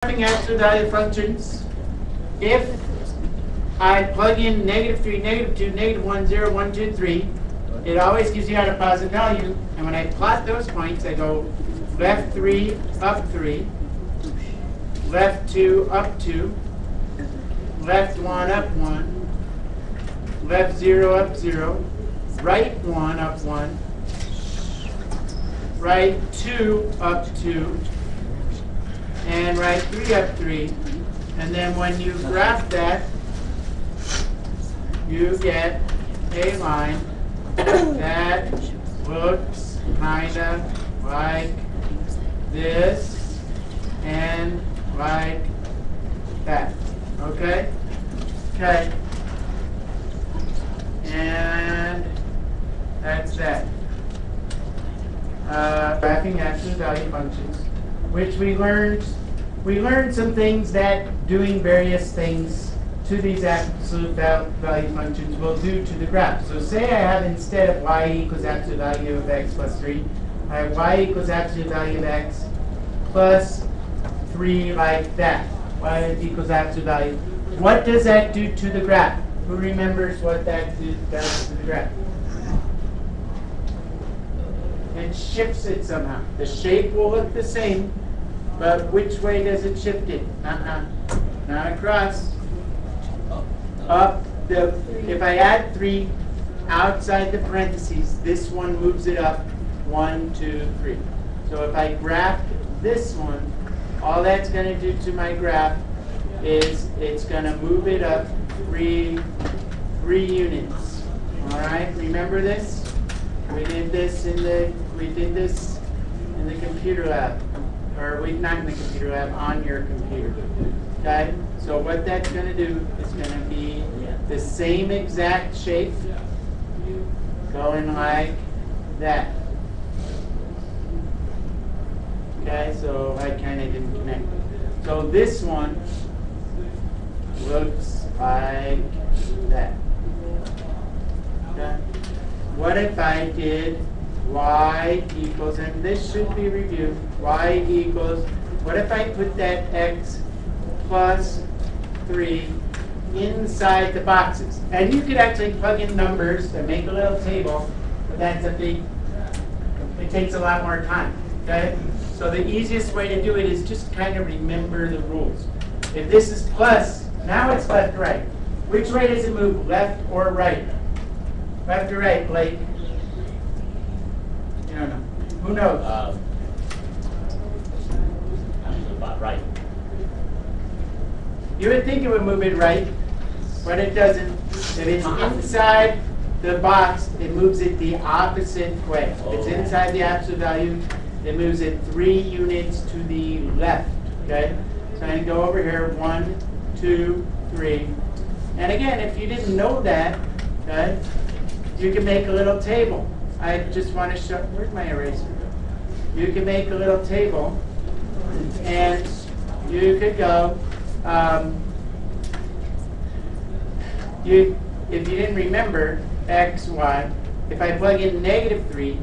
Absolute value functions. If I plug in -3, -2, -1, 0, 1, 2, 3, it always gives you out a positive value. And when I plot those points, I go left 3, up 3, left 2, up 2, left 1, up 1, left 0, up 0, right 1, up 1, right 2, up 2, and right 3, up 3. And then when you graph that, you get a line that looks kind of like this and like that. Okay? Okay. And that's that. Graphing absolute value functions, which we learned some things that doing various things to these absolute value functions will do to the graph. So say I have, instead of y equals absolute value of x plus 3, I have y equals absolute value of x plus 3 like that. Y equals absolute value. What does that do to the graph? Who remembers what that does to the graph? It shifts it somehow. The shape will look the same, but which way does it shift it? Not across. Up. If I add 3 outside the parentheses, this one moves it up 1, 2, 3. So if I graph this one, all that's going to do to my graph is it's going to move it up 3 units. All right, remember this? We did this in the computer lab, or not in the computer lab, on your computer. Okay, so what that's going to do is going to be the same exact shape going like that. Okay, so I kind of didn't connect. So this one looks like that. Okay. What if I did y equals, and this should be reviewed, y equals, what if I put that x plus 3 inside the boxes? And you could actually plug in numbers and make a little table, but it takes a lot more time, okay? So the easiest way to do it is just kind of remember the rules. If this is plus, now it's left, right. Which way does it move, left or right? Left or right, Blake? You don't know. Who knows? Right. You would think it would move it right, but it doesn't. If it's inside the box, it moves it the opposite way. If it's inside the absolute value, it moves it 3 units to the left. Okay? So I'm going to go over here, 1, 2, 3. And again, if you didn't know that, okay, you can make a little table. I just want to show, where's my eraser? You can make a little table, and you could go, if you didn't remember x, y, if I plug in -3,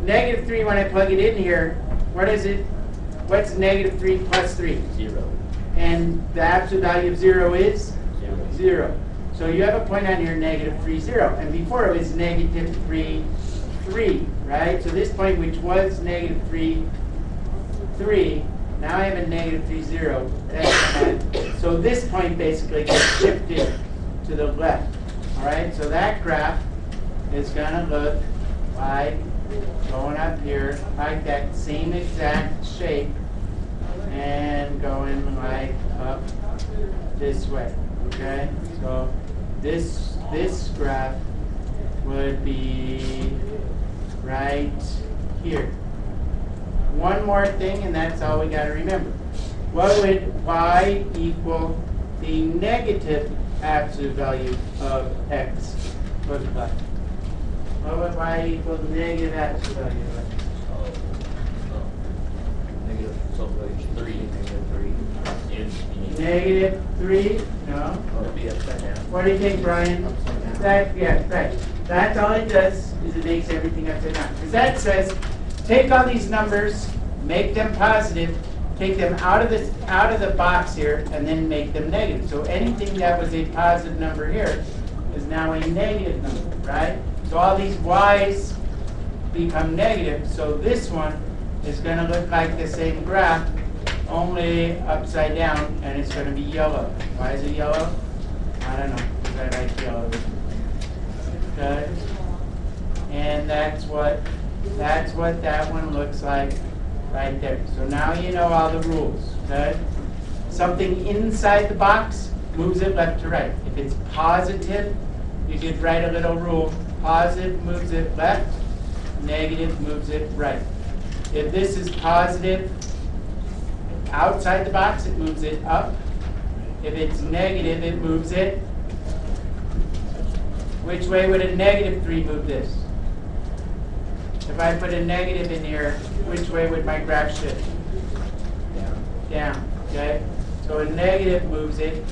-3 when I plug it in here, what is it? What's -3 plus 3? 0. And the absolute value of 0 is? 0. 0. So you have a point on here, -3, 0. And before it was -3, 3, right? So this point, which was -3, 3, now I have a -3, 0. So this point basically gets shifted to the left. All right? So that graph is going to look like going up here, like that same exact shape, and going like up this way. Okay? So this graph would be right here. One more thing, and that's all we got to remember. What would y equal the negative absolute value of x look like? What would y equal the negative absolute value of x? Negative, so it's 3, Negative 3? No. It'll be upside down. What do you think, Brian? That, yeah, right. That's all it does, is it makes everything upside down. Because that says, take all these numbers, make them positive, take them out of the box here and then make them negative. So anything that was a positive number here is now a negative number, right? So all these y's become negative. So this one is going to look like the same graph, only upside down, and it's going to be yellow. Why is it yellow? I don't know, because I like yellow. Okay? And that's what that one looks like right there. So now you know all the rules, okay? Something inside the box moves it left to right. If it's positive, you could write a little rule. Positive moves it left, negative moves it right. If this is positive, outside the box, it moves it up. If it's negative, it moves it. Which way would a negative 3 move this? If I put a negative in here, which way would my graph shift? Down, okay? So a negative moves it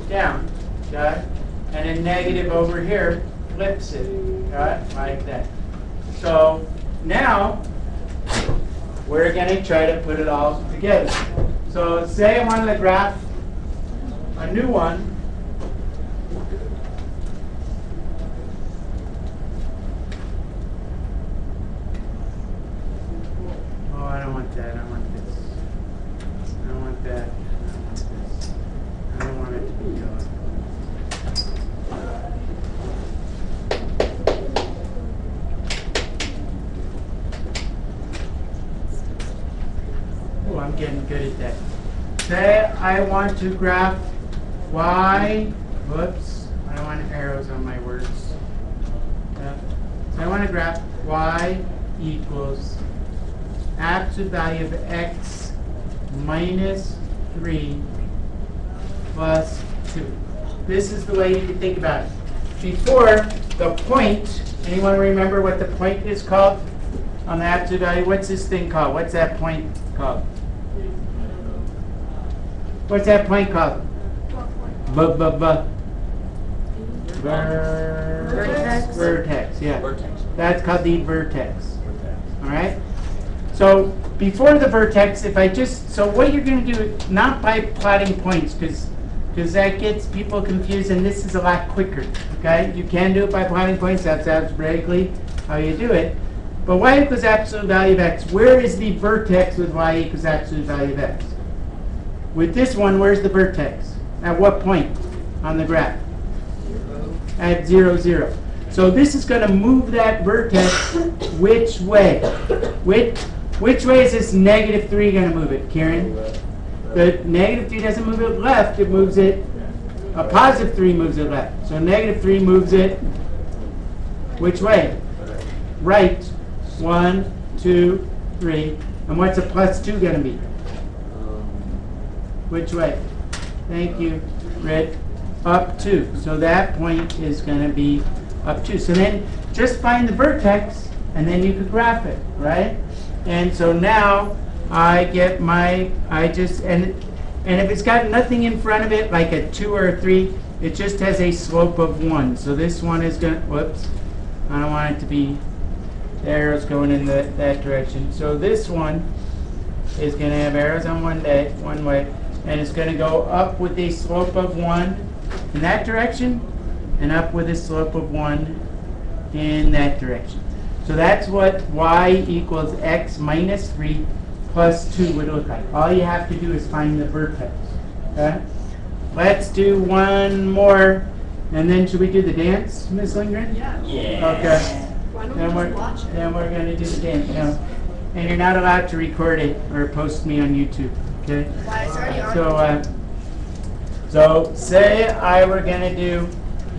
down, okay? And a negative over here flips it, okay? Like that. So now, we're going to try to put it all together. So say I wanted to graph a new one. Oh, I don't want that. I want this. I don't want that. I don't want this. I don't want it to be yellow. Oh, I'm getting good at that. Say I want to graph y. Whoops. I don't want arrows on my words. So I want to graph y equals absolute value of x minus 3 plus 2. This is the way you can think about it. Before, the point, anyone remember what the point is called on the absolute value? What's this thing called? What's that point called? What's that point called? Vertex. Vertex, yeah. Vertex. That's called the vertex. All right? So before the vertex, so what you're going to do, not by plotting points, because that gets people confused, and this is a lot quicker, okay? You can do it by plotting points. That's algebraically how you do it. But y equals absolute value of x. Where is the vertex with y equals absolute value of x? With this one, where's the vertex? At what point on the graph? At 0, 0. So this is going to move that vertex which way? Which way is this negative 3 going to move it, Karen? The negative 3 doesn't move it left, it moves it, a positive 3 moves it left. So negative 3 moves it which way? Right. 1, 2, 3. And what's a plus 2 going to be? Which way? Thank you, Red. Up 2. So that point is going to be up 2. So then just find the vertex, and then you could graph it, right? And so now I get and if it's got nothing in front of it, like a 2 or a 3, it just has a slope of 1. So this one is going to, whoops, I don't want it to be, the arrow's going in that direction. So this one is going to have arrows on one way, and it's going to go up with a slope of 1 in that direction, and up with a slope of 1 in that direction. So that's what y equals x minus 3 plus 2 would look like. All you have to do is find the vertex. Okay? Let's do one more, and then should we do the dance, Ms. Lindgren? Yeah. Yeah. Okay. Why don't Then we we're, just watch it? then we're going to do the dance. No. And you're not allowed to record it or post me on YouTube. Okay? Why, it's already on. So say I were going to do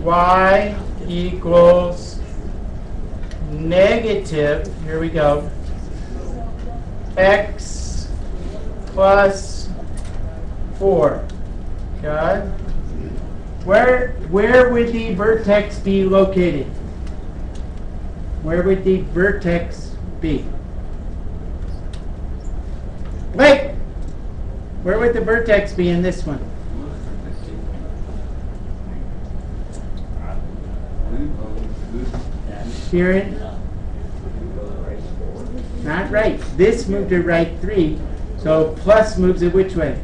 y equals negative, here we go, x plus 4. Okay? Where would the vertex be located? Where would the vertex be? Wait! Where would the vertex be in this one? Kieran? Not right. This moved to right 3. So plus moves it which way?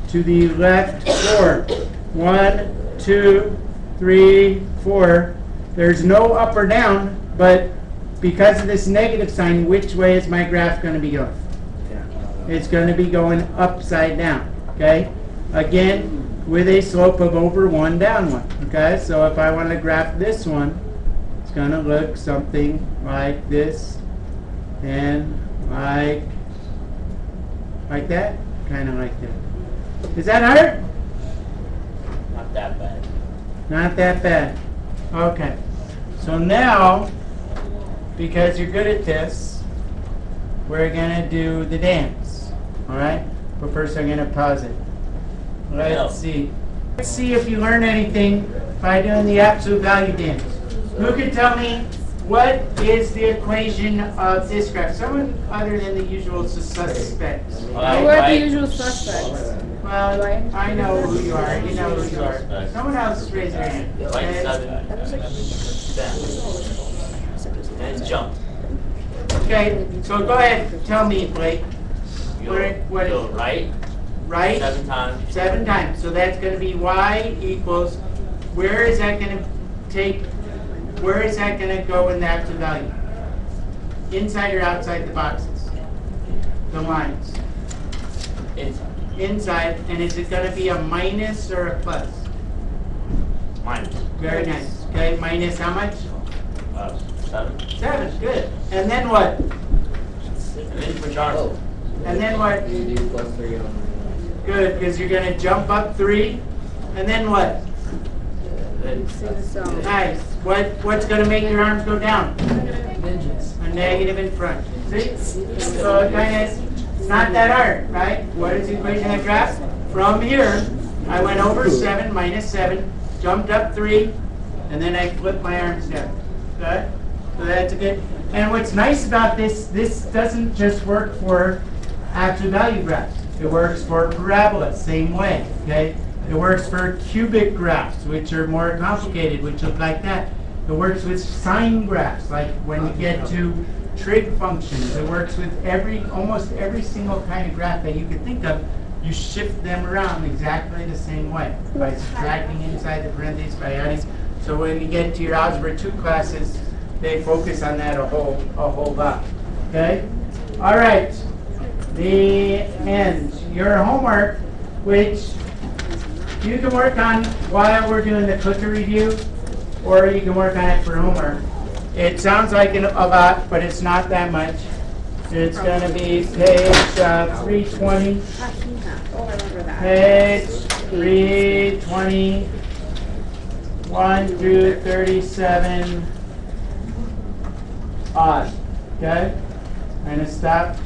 To the left 4. 1, 2, 3, 4. There's no up or down, but because of this negative sign, which way is my graph going to be going? It's going to be going upside down, okay? Again, with a slope of over 1, down 1, okay? So if I want to graph this one, it's going to look something like this and like that, kind of like that. Is that hard? Not that bad. Not that bad. Okay. So now, because you're good at this, we're going to do the dance. All right? But first I'm going to pause it. Let's see. Let's see if you learn anything by doing the absolute value dance. Who can tell me what is the equation of this graph? Someone other than the usual suspects. Who are the usual suspects? Well, I know who you are. You know who you are. Someone else raise their hand. Right Okay? 7, down. And jump. Okay, so go ahead. Tell me, Blake. What Go is right, right? 7 times. 7 times. So that's going to be y equals, where is that going to take, where is that going to go in the absolute value? Inside or outside the boxes? The lines. Inside. Inside. And is it going to be a minus or a plus? Minus. Very nice. Okay, minus how much? 7. 7. Good. And then what? And then for Charles. And then what? You do plus 3 on Good, because you're going to jump up 3. And then what? Then See the song. Nice. What's going to make your arms go down? ninjas. A negative in front. See? So it kind of, it's not that hard, right? What is the equation of the graph? From here, I went over 7 minus 7, jumped up 3, and then I flipped my arms down. Okay? So that's a good. And what's nice about this doesn't just work for absolute value graphs. It works for parabolas, same way. Okay? It works for cubic graphs, which are more complicated, which look like that. It works with sine graphs, like when you get to trig functions. It works with almost every single kind of graph that you could think of. You shift them around exactly the same way by subtracting inside the parentheses, by adding. So when you get to your Algebra 2 classes, they focus on that a whole lot. Okay? All right. The end. Your homework, which you can work on while we're doing the clicker review, or you can work on it for homework. It sounds like a lot, but it's not that much. It's going to be page 320. Oh, I remember that. Page 320, 1 through 37, odd. Okay? I'm going to stop.